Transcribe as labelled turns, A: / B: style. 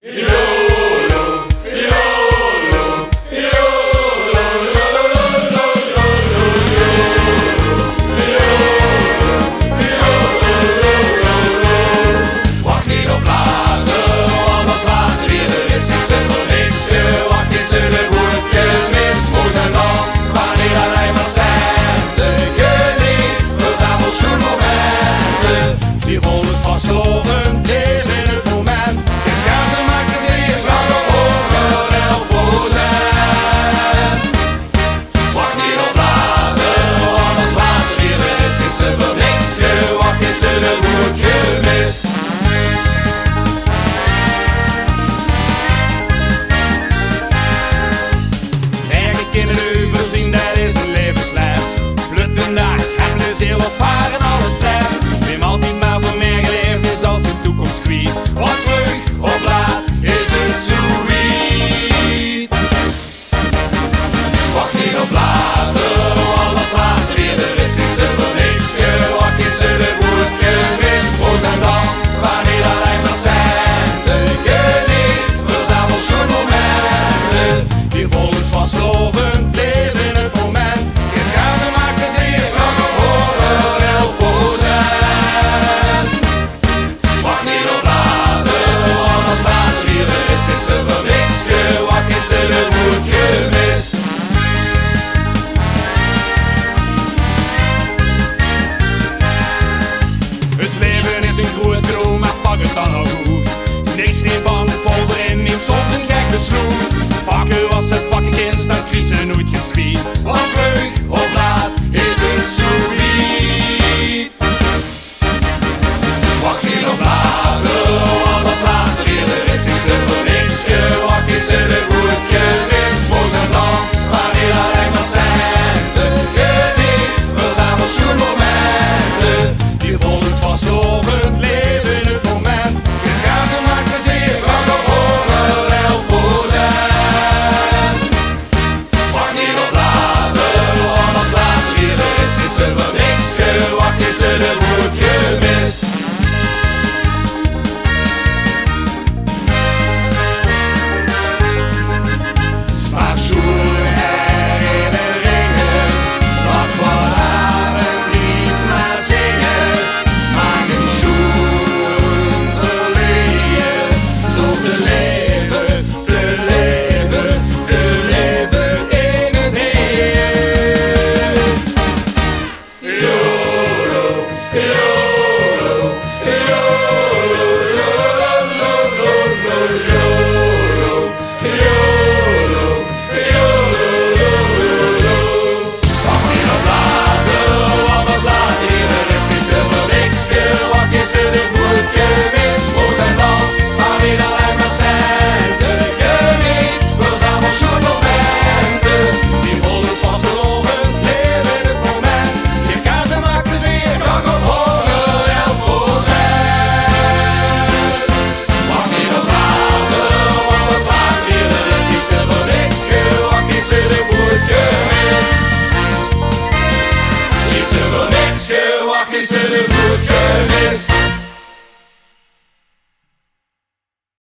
A: YOLO, YOLO, YOLO, wacht niet op later, anders later eerder is er voor niks gewacht, is er de goed gemist. Moed en dans, maar niet alleen maar centen. Geniet, verzamel schoenmomenten, die vol het vastgelovend leven in het moment. Dit gaan ze maken zeer graag op 111%. Wacht niet op later, anders later eerder is er voor niks gewacht, is er de goed gemist. In het overzien, dat is een levensles. Blut een dag, heb plezier, wat varen, alle stress. Neem altijd maar voor meer geleefd is als je toekomst kwijt. Want vlug of laat is het zoiets. Wacht niet op later, alles later eerder is er voor niks gewacht, is er de goed gemist. Proost en dans, maar niet alleen maar centen. Geniet, verzamel schoenmomenten, die vol het vastgeloven. Het leven is een grote droom, maar pak het dan al goed. Niks niet bang, vol erin, neem soms een gek besluit. Pakken was het pakken kind, dan kies ze nooit geen speed. Want vlug of laat is het zoiets. Wacht niet op later, anders later eerder is er voor niks gewacht, is er de goed gemist. Proost en dans, maar niet alleen maar centen. Geniet, verzamel schoenmomenten, die vol het vastgelovend leven in het moment. Je gaat ze maakt plezier, graag op 111%. Wacht niet op later, anders later eerder is er voor niks gewacht, is er de goed gemist. Is er de goed gemist?